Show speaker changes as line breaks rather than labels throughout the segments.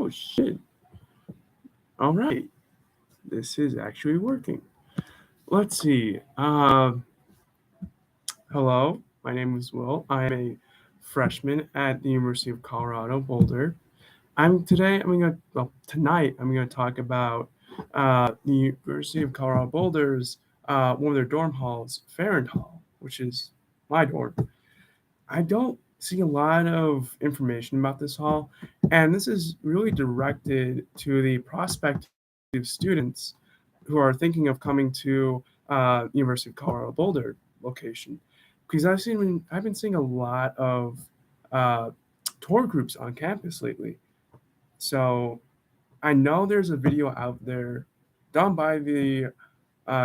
Oh shit. All right. This is actually working. Let's see. Hello. My name is Will. I'm a freshman at the University of Colorado Boulder. Tonight I'm gonna talk about the University of Colorado Boulder's one of their dorm halls, Farrand Hall, which is my dorm. I don't see a lot of information about this hall, and this is really directed to the prospective students who are thinking of coming to University of Colorado Boulder location, because I've been seeing a lot of uh, tour groups on campus lately. So I know there's a video out there done by the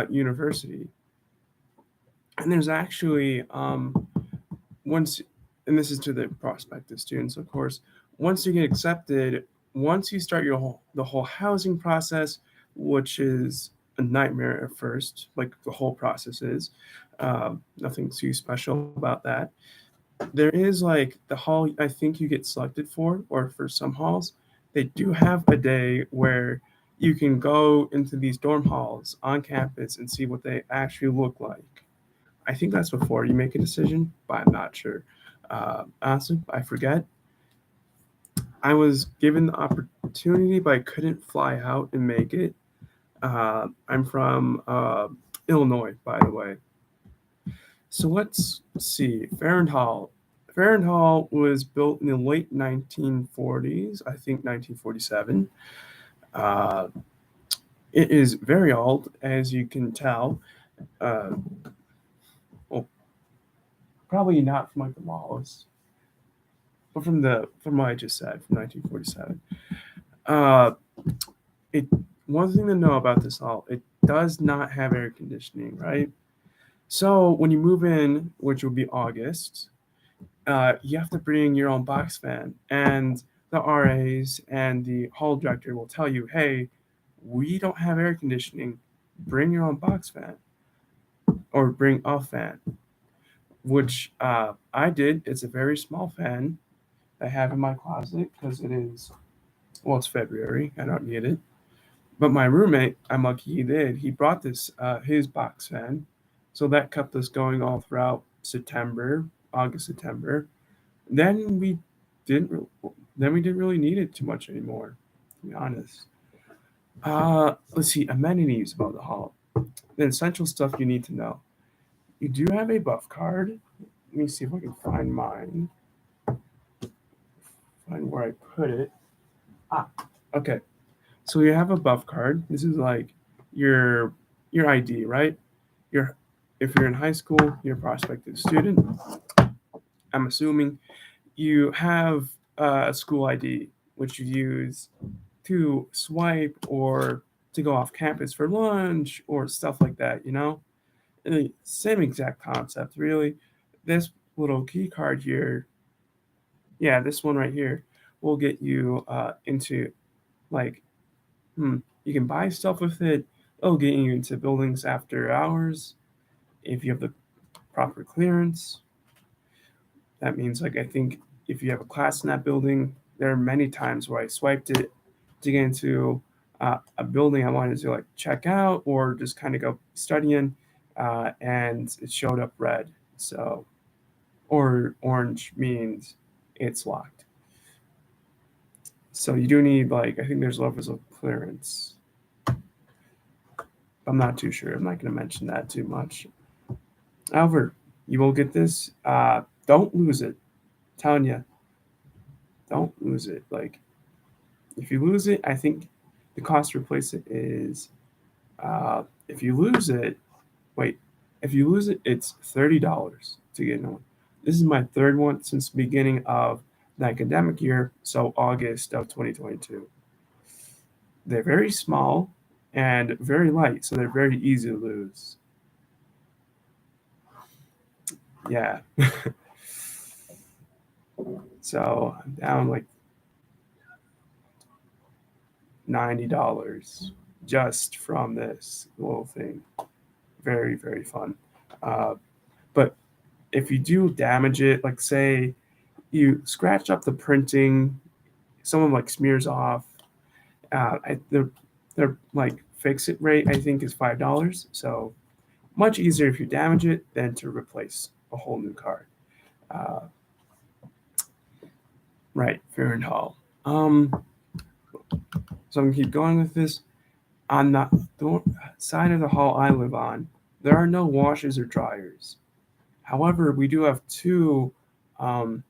university, and there's actually once, and this is to the prospective students, of course. Once you get accepted, once you start the whole housing process, which is a nightmare at first, like the whole process is, nothing too special about that. There is like the hall I think you get selected for, or for some halls, they do have a day where you can go into these dorm halls on campus and see what they actually look like. I think that's before you make a decision, but I'm not sure. Honestly, I forget. I was given the opportunity, but I couldn't fly out and make it. I'm from Illinois, by the way. So let's see. Farrand Hall. Farrand Hall was built in the late 1940s, I think 1947. Uh, it is very old, as you can tell. Uh, well, probably not from like the walls, but from what I just said, from 1947. Uh, it One thing to know about this hall, it does not have air conditioning, right? So when you move in, which will be August, you have to bring your own box fan, and the RAs and the hall director will tell you, "Hey, we don't have air conditioning. Bring your own box fan, or bring a fan." Which I did. It's a very small fan I have in my closet because it is, well, it's February. I don't need it. But my roommate, I'm lucky he did. He brought this his box fan, so that kept us going all throughout September, August, September. Then we didn't. Then we didn't really need it too much anymore, to be honest. Let's see, amenities about the hall. The essential stuff you need to know. You do have a buff card. Let me see if I can find mine. Find where I put it. Ah, okay. So you have a buff card. This is like your your ID, right? Your If you're in high school, you're a prospective student. I'm assuming you have a school ID, which you use to swipe or to go off campus for lunch or stuff like that. Same exact concept, really. This little key card here, yeah, this one right here, will get you into like you can buy stuff with it. It'll get you into buildings after hours if you have the proper clearance. That means, like, I think if you have a class in that building, there are many times where I swiped it to get into a building I wanted to like check out or just kind of go studying, and it showed up red. So, or orange means it's locked. So you do need, like, I think there's levels of clearance. I'm not too sure. I'm not going to mention that too much. However, you will get this. Don't lose it. I'm telling you, don't lose it. Like, if you lose it, I think the cost to replace it is, if you lose it, wait, if you lose it, it's $30 to get one. This is my third one since the beginning of the academic year, so August of 2022. They're very small and very light, so they're very easy to lose. Yeah. So I'm down like $90 just from this little thing. Very, very fun. Uh, but if you do damage it, like say you scratch up the printing, someone like smears off Their like fix it rate I think is $5. So much easier if you damage it than to replace a whole new card. Uh, right, Farrand Hall. So I'm gonna keep going with this. On the side of the hall I live on, there are no washers or dryers. However, we do have two um,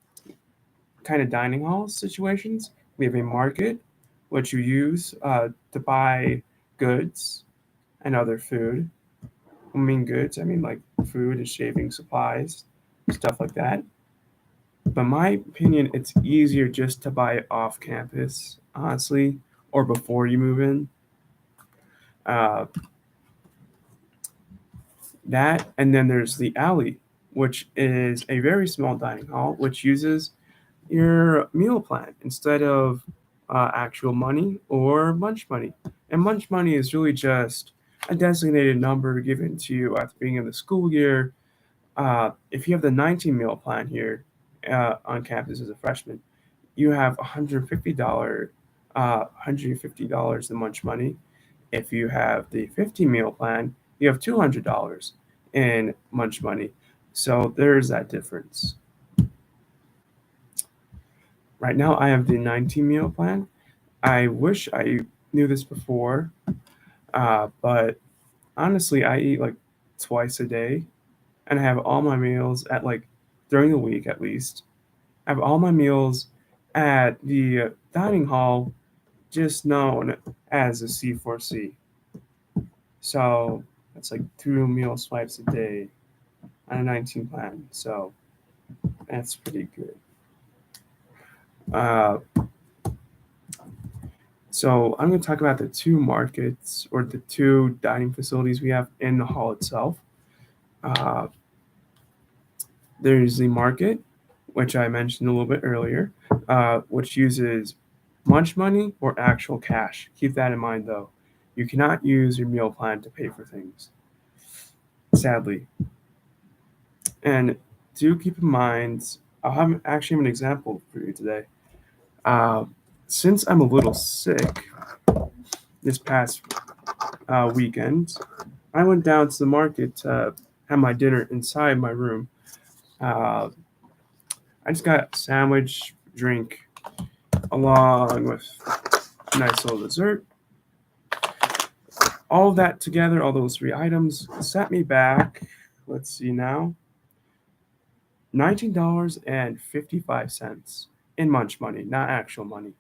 kind of dining hall situations. We have a market, which you use to buy goods and other food. I mean goods, I mean like food and shaving supplies, stuff like that. But my opinion, it's easier just to buy it off campus, honestly, or before you move in. Uh, that and then there's the alley, which is a very small dining hall, which uses your meal plan instead of actual money or lunch money. And lunch money is really just a designated number given to you at the beginning of the school year. If you have the 19 meal plan here on campus as a freshman, you have $150 in lunch money. If you have the 50 meal plan, you have $200 in lunch money. So there's that difference. Right now, I have the 19 meal plan. I wish I knew this before, but honestly, I eat like twice a day, and I have all my meals at like during the week at least. I have all my meals at the dining hall, just known as the C4C. So that's like 2 meal swipes a day on a 19 plan. So that's pretty good. Uh, so I'm going to talk about the two markets or the two dining facilities we have in the hall itself. Uh, there's the market, which I mentioned a little bit earlier, which uses lunch money or actual cash. Keep that in mind though. You cannot use your meal plan to pay for things, sadly. And do keep in mind, actually have an example for you today. Uh, since I'm a little sick this past weekend, I went down to the market to have my dinner inside my room. Uh, I just got a sandwich, drink, along with a nice little dessert. All of that together, all those three items, set me back. Let's see now, $19.55 in munch money, not actual money.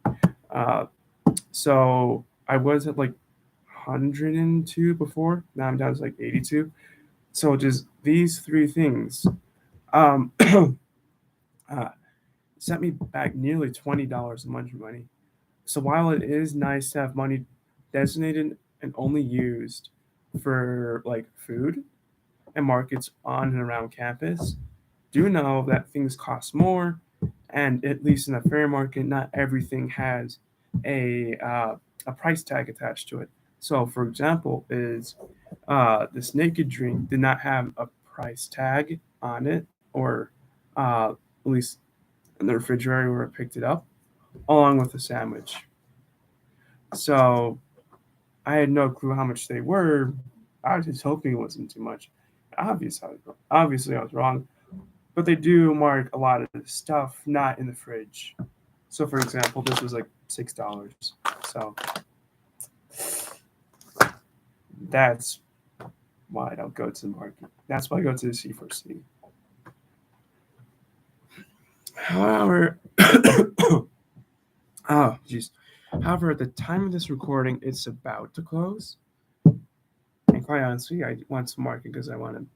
Uh, so I was at like 102 before. Now I'm down to like 82. So just these three things uh, sent me back nearly $20 in lunch money. So while it is nice to have money designated and only used for like food and markets on and around campus, do know that things cost more, and at least in the fair market, not everything has a price tag attached to it. So, for example, is this naked drink did not have a price tag on it, or at least in the refrigerator where I picked it up, along with the sandwich. So I had no clue how much they were. I was just hoping it wasn't too much. Obviously, I was wrong. But they do mark a lot of the stuff not in the fridge. So, for example, this was like $6. So that's why I don't go to the market. That's why I go to the C4C. However, oh, jeez. However, at the time of this recording, it's about to close. And quite honestly, I want to mark it because I want to,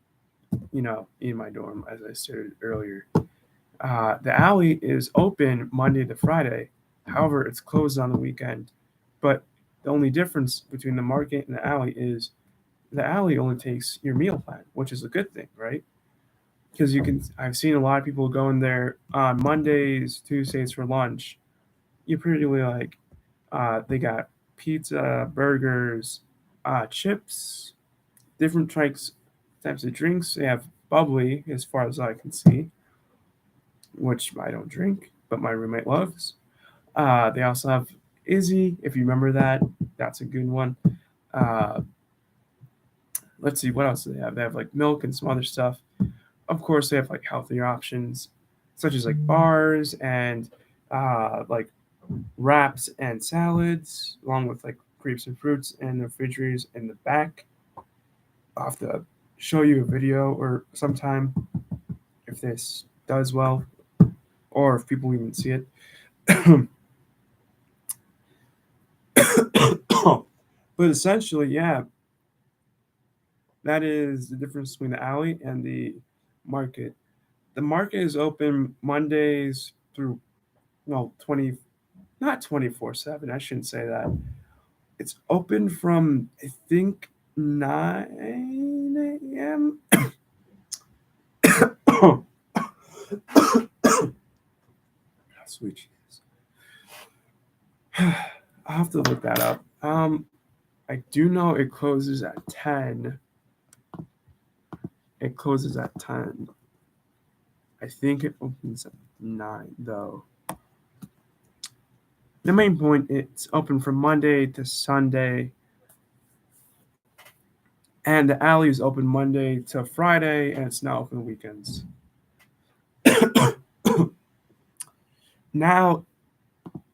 in my dorm, as I stated earlier. The alley is open Monday to Friday. However, it's closed on the weekend. But the only difference between the market and the alley is the alley only takes your meal plan, which is a good thing, right? Because I've seen a lot of people go in there on Mondays, Tuesdays for lunch. You pretty like, they got pizza, burgers, chips, different types of drinks. They have bubbly, as far as I can see, which I don't drink, but my roommate loves. They also have Izzy, if you remember that, that's a good one. Uh, let's see, what else do they have? They have like milk and some other stuff. Of course, they have like healthier options, such as like bars and like wraps and salads, along with like grapes and fruits and the refrigerators in the back. I'll have to show you a video or sometime if this does well, or if people even see it. But essentially, yeah, that is the difference between the alley and the market. The market is open Mondays through, well, 20, not 24/7. I shouldn't say that. It's open from, I think, 9 a.m. Oh, sweet Jesus. I'll have to look that up. I do know it closes at 10. It closes at 10. I think it opens at 9, though. The main point, it's open from Monday to Sunday, and the alley is open Monday to Friday, and it's now open weekends. Now,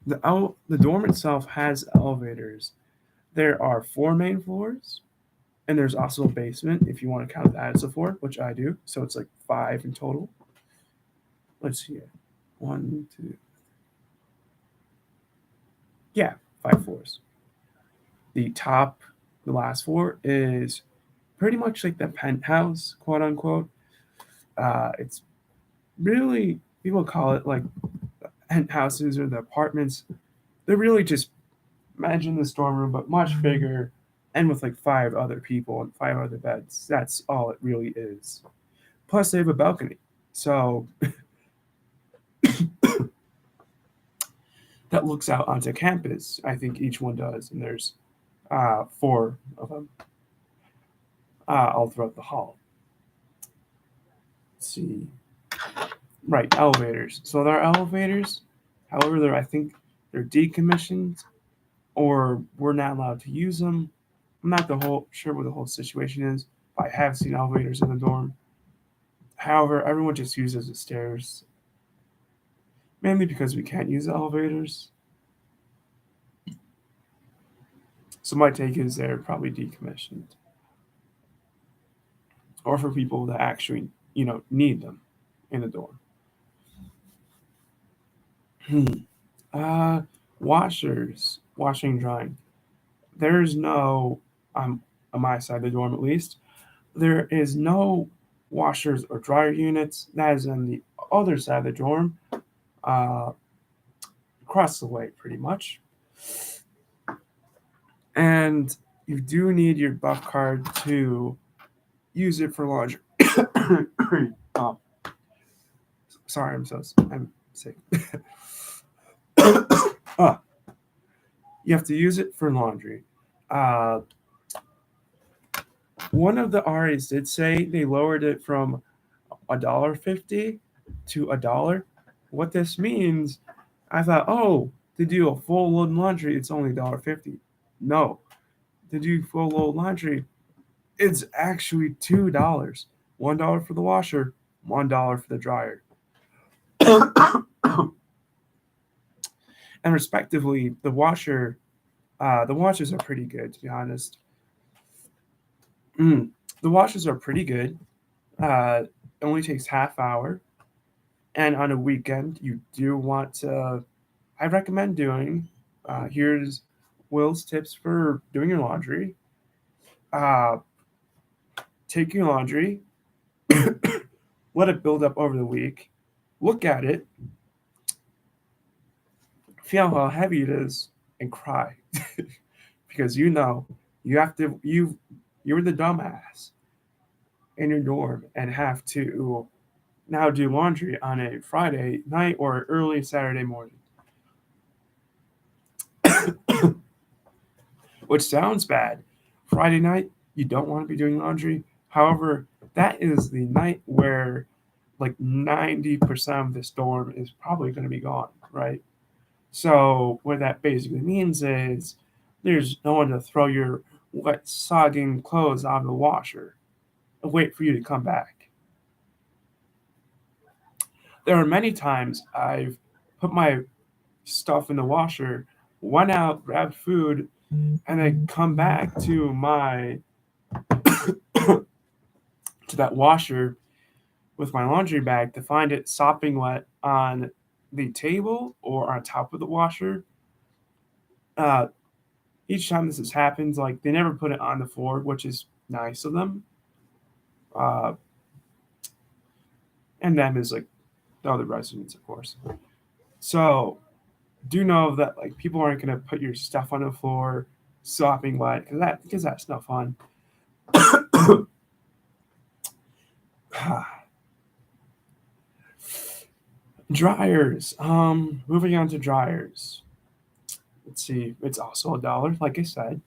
the dorm itself has elevators. There are 4 main floors, and there's also a basement if you want to count that as a floor, which I do. So it's like 5 in total. Let's see. 1, 2. Yeah, 5 floors. The top, the last floor is pretty much like the penthouse, quote unquote. It's really, people call it like penthouses or the apartments. They're really just, imagine the storm room, but much bigger and with like 5 other people and 5 other beds. That's all it really is. Plus, they have a balcony. So that looks out onto campus. I think each one does. And there's 4 of them all throughout the hall. Let's see. Right, elevators. So there are elevators. However, I think they're decommissioned or we're not allowed to use them. I'm not sure what the whole situation is, but I have seen elevators in the dorm. However, everyone just uses the stairs, mainly because we can't use the elevators. So my take is they're probably decommissioned, or for people that actually, need them in the dorm. uh, Washers, washing, drying. There's no, on my side of the dorm at least, there is no washers or dryer units. That is on the other side of the dorm, uh, across the way, pretty much. And you do need your buff card to use it for laundry. Oh, sorry, I'm sick. Oh, you have to use it for laundry. Uh, one of the RAs did say they lowered it from $1.50 to $1. What this means, I thought, oh, to do a full load laundry, it's only $1.50. No, to do full load laundry, it's actually $2. $1 for the washer, $1 for the dryer. And respectively, the washers are pretty good, to be honest. The washers are pretty good. It only takes half hour, and on a weekend, you do want to. I recommend doing. Here's Will's tips for doing your laundry. Uh, take your laundry, let it build up over the week. Look at it, feel how heavy it is, and cry, because you have to. You're the dumbass in your dorm and have to now do laundry on a Friday night or early Saturday morning. Which sounds bad. Friday night, you don't want to be doing laundry. However, that is the night where like 90% of the storm is probably going to be gone, right? So what that basically means is there's no one to throw your wet, sogging clothes out of the washer and wait for you to come back. There are many times I've put my stuff in the washer, went out, grabbed food, and then come back to that washer with my laundry bag to find it sopping wet on the table or on top of the washer. Uh, each time this has happened, like they never put it on the floor, which is nice of them. Uh, and them is like the other residents, of course. So do know that like people aren't gonna put your stuff on the floor sopping wet because that's no fun. Dryers. Moving on to dryers. Let's see. It's also $1, like I said.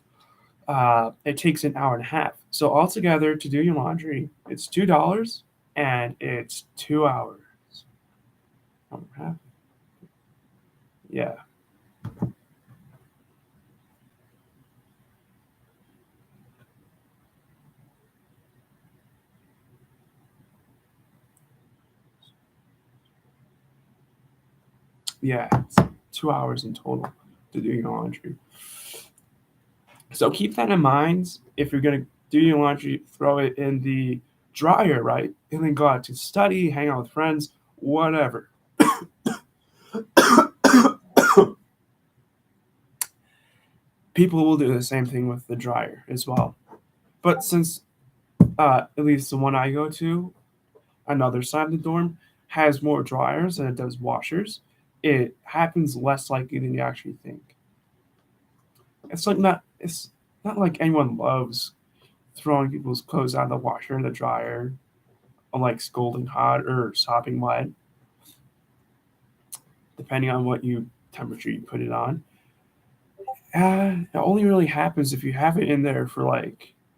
It takes an hour and a half. So altogether, to do your laundry, it's $2, and it's 2 hours. Hour and a half. Yeah, yeah. It's 2 hours in total to do your laundry. So keep that in mind. If you're gonna do your laundry, throw it in the dryer, right? And then go out to study, hang out with friends, whatever. People will do the same thing with the dryer as well. But since at least the one I go to, another side of the dorm, has more dryers than it does washers, it happens less likely than you actually think. It's not like anyone loves throwing people's clothes out of the washer and the dryer, or like scalding hot or sopping wet, depending on what you temperature you put it on. It only really happens if you have it in there for and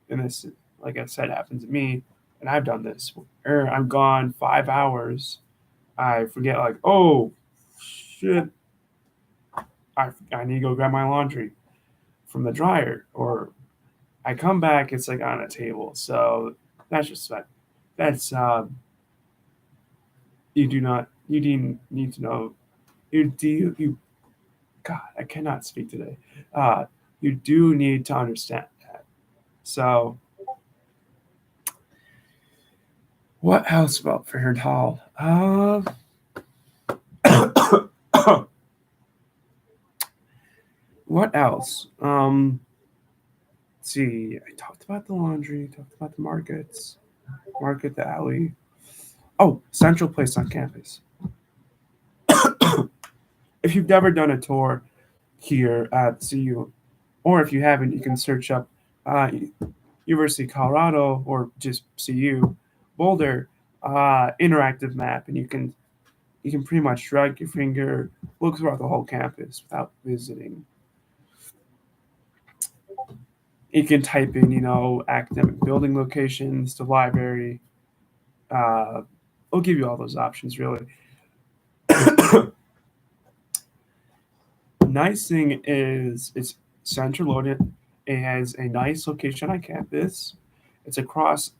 this, like I said, happens to me, and I've done this. Or I'm gone 5 hours. I forget, like, oh shit, I need to go grab my laundry from the dryer, or I come back, it's like on a table. So that's just that. That's you do not you need to know you God, I cannot speak today. Uh, you do need to understand that. So, what else about Farrand Hall? What else? Let's see. I talked about the laundry, talked about the market, the alley. Oh, central place on campus. If you've never done a tour here at CU, or if you haven't, you can search up uh, University of Colorado or just CU Boulder interactive map, and you can pretty much drag your finger, look throughout the whole campus without visiting. You can type in, academic building locations, the library. Uh, I'll give you all those options, really. Nice thing is it's central loaded. It has a nice location on campus. It's across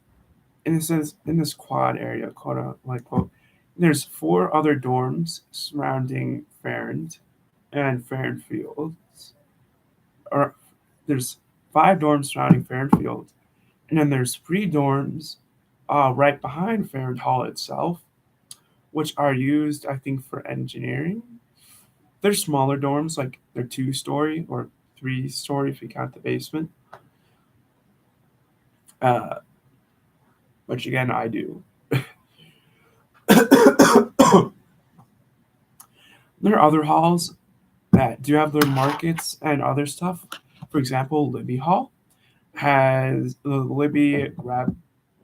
in this quad area, quote like quote. There's four other dorms surrounding Farrand and Farrand Fields. Or there's five dorms surrounding Farrand Field, and then there's three dorms right behind Farrand Hall itself, which are used, I think, for engineering. They're smaller dorms, like they're 2-story or 3-story if you count the basement. Uh, which again I do. There are other halls that do have their markets and other stuff. For example, Libby Hall has the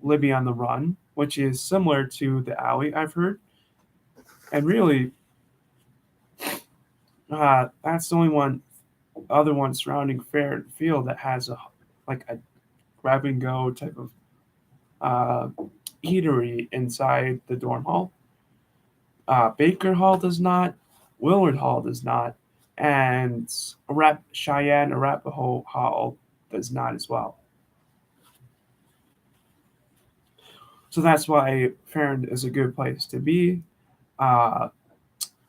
Libby on the Run, which is similar to the alley I've heard. And really, that's the only other one surrounding Fair Field that has a grab and go type of uh, eatery inside the dorm hall. Baker Hall does not. Willard Hall does not. and Cheyenne Arapaho Hall does not as well. So that's why Farrand is a good place to be. Uh,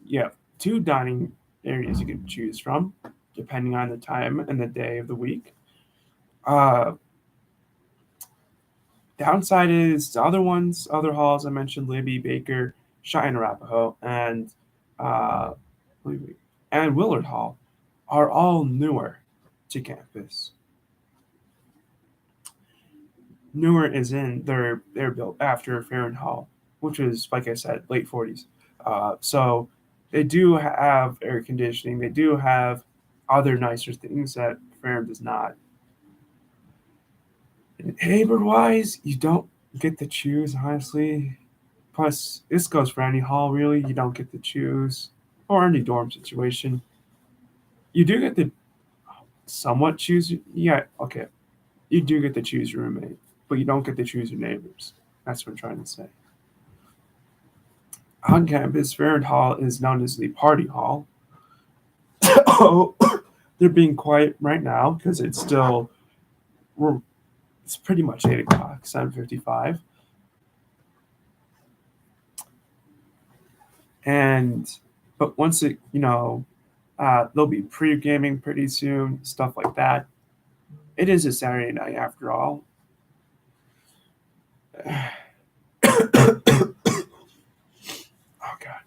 you have two dining areas you can choose from, depending on the time and the day of the week. Uh, Downside is the other halls I mentioned, Libby, Baker, Cheyenne Arapaho, uh, and Willard Hall, are all newer to campus. Newer is in they're built after Farrand Hall, which was, like I said, late 40s. So they do have air conditioning. They do have other nicer things that Farrand does not. Neighbor wise, you don't get to choose, honestly. Plus, this goes for any hall, really. You don't get to choose, or any dorm situation. You do get to somewhat choose. Yeah, okay. You do get to choose your roommate, but you don't get to choose your neighbors. That's what I'm trying to say. On campus, Farrand Hall is known as the party hall. Oh, they're being quiet right now because it's pretty much 8 o'clock, 7:55, and but once they'll be pre-gaming pretty soon, stuff like that. It is a Saturday night after all. Oh God,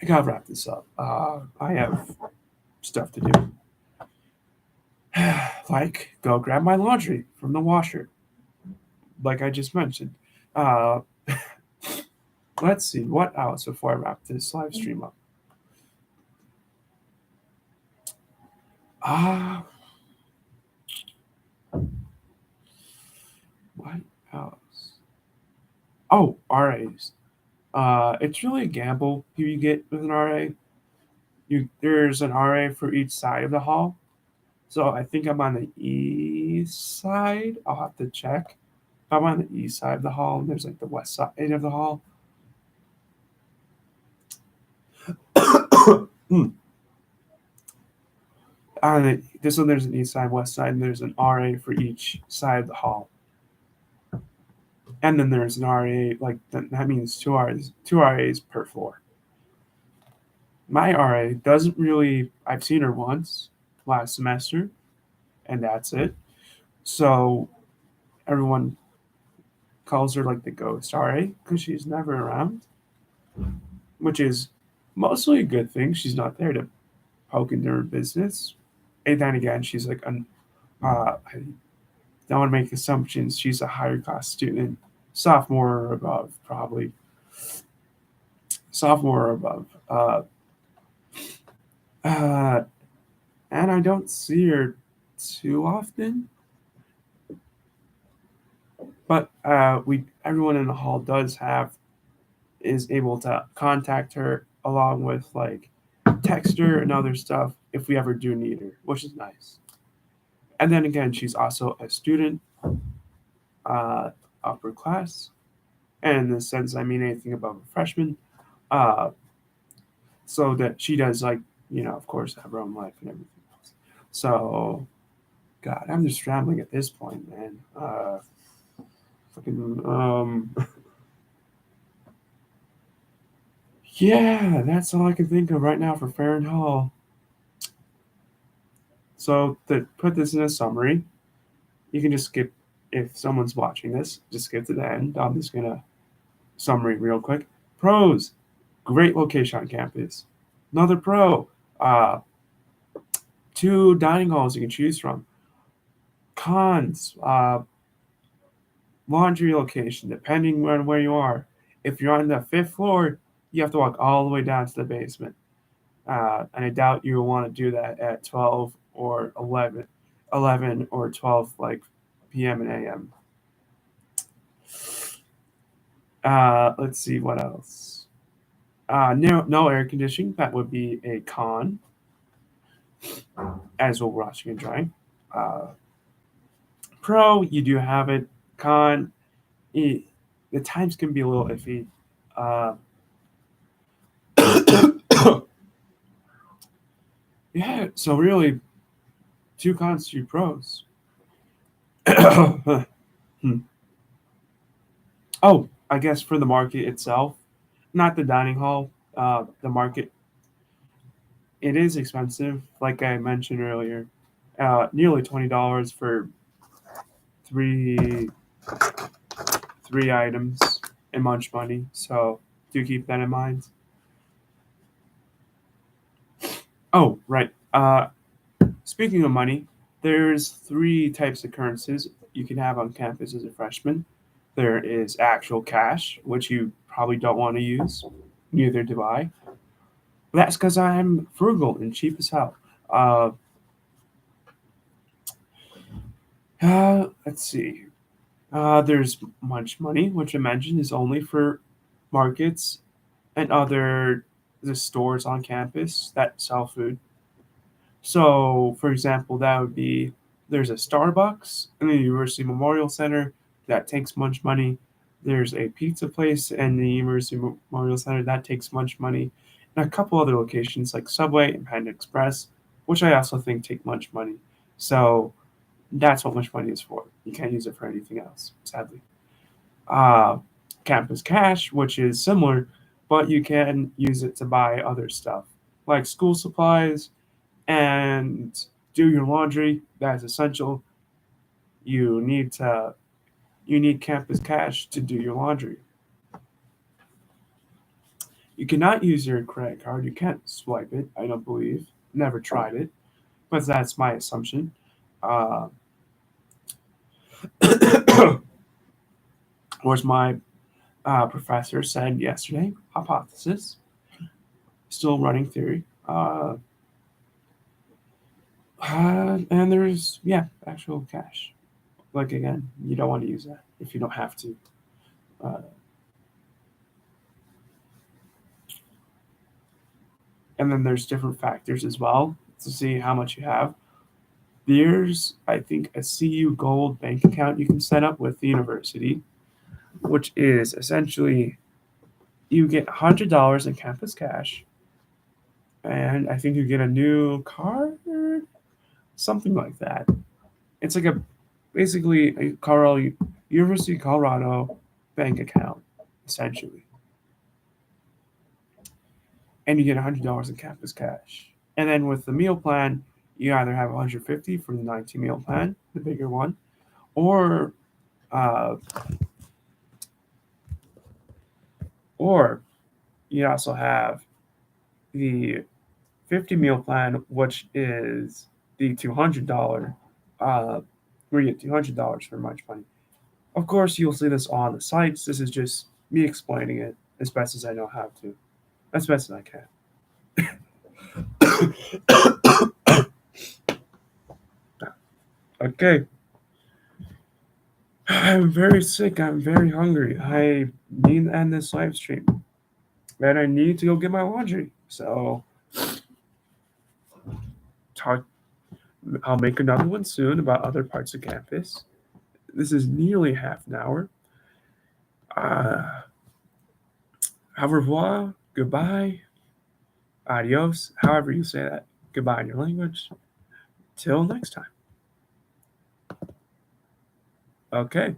I gotta wrap this up. I have stuff to do, like go grab my laundry from the washer, like I just mentioned. Uh, let's see what else before I wrap this live stream up. Ah, what else? Oh, RAs. It's really a gamble who you get with an RA. There's an RA for each side of the hall. So I think I'm on the east side. I'll have to check. I'm on the east side of the hall, and there's like the west side of the hall. This one, there's an east side, west side, and there's an RA for each side of the hall. And then there's an RA, like that means two RAs per floor. My RA doesn't really, I've seen her once last semester, and that's it. So everyone calls her like the ghost RA because she's never around, which is mostly a good thing. She's not there to poke into her business. And then again, she's like, I don't want to make assumptions. She's a higher class student, sophomore or above, probably. Sophomore or above. And I don't see her too often. But everyone in the hall is able to contact her along with like text her and other stuff if we ever do need her, which is nice. And then again, she's also a student, upper class, and in the sense I mean anything above a freshman. Uh, so that she does of course, have her own life and everything else. So, God, I'm just rambling at this point, man. Yeah, that's all I can think of right now for Farrand Hall. So to put this in a summary, you can just skip, if someone's watching this, just skip to the end. I'm just gonna summary real quick. Pros: great location on campus. Another pro: uh, two dining halls you can choose from. Cons: laundry location, depending on where you are. If you're on the 5th floor, you have to walk all the way down to the basement. And I doubt you will want to do that at 12 or 11 or 12 like p.m. and a.m. Let's see what else. No air conditioning. That would be a con, as we're watching and drying. Pro, you do have it. Con, the times can be a little iffy. Uh, Yeah, so really, two cons, two pros. Hmm. Oh, I guess for the market itself, not the dining hall, the market, it is expensive. Like I mentioned earlier, nearly $20 for three three items and much money. So do keep that in mind. Oh, right. Speaking of money, there's three types of currencies you can have on campus as a freshman. There is actual cash, which you probably don't want to use. Neither do I. That's because I'm frugal and cheap as hell. Uh, let's see. There's much money, which I mentioned is only for markets and other the stores on campus that sell food. So, for example, that would be there's a Starbucks in the University Memorial Center that takes much money. There's a pizza place in the University Memorial Center that takes much money, and a couple other locations like Subway and Panda Express, which I also think take much money. So that's what much money is for. You can't use it for anything else, sadly. Uh, Campus Cash, which is similar, but you can use it to buy other stuff like school supplies and do your laundry. That's essential. You need to you need campus cash to do your laundry. You cannot use your credit card. You can't swipe it. I don't believe. Never tried it, but that's my assumption. Uh, was my professor said yesterday. Hypothesis, still running theory. And there's actual cash. Like again, you don't want to use that if you don't have to. Uh, and then there's different factors as well to see how much you have. There's, I think, a CU Gold bank account you can set up with the university, which is essentially you get $100 in campus cash, and I think you get a new card, something like that. It's like a basically a University of Colorado bank account, essentially, and you get $100 in campus cash. And then with the meal plan, you either have 150 for the 19 meal plan, the bigger one, or uh, or you also have the 50 meal plan, which is the $200, uh, where you get $200 for much money. Of course, you'll see this on the sites. This is just me explaining it as best as I know how to, as best as I can. Okay, I'm very sick. I'm very hungry. I need to end this live stream, and I need to go get my laundry. So, talk. I'll make another one soon about other parts of campus. This is nearly half an hour. Uh, au revoir, goodbye, adios, however you say that. Goodbye in your language. Till next time. Okay.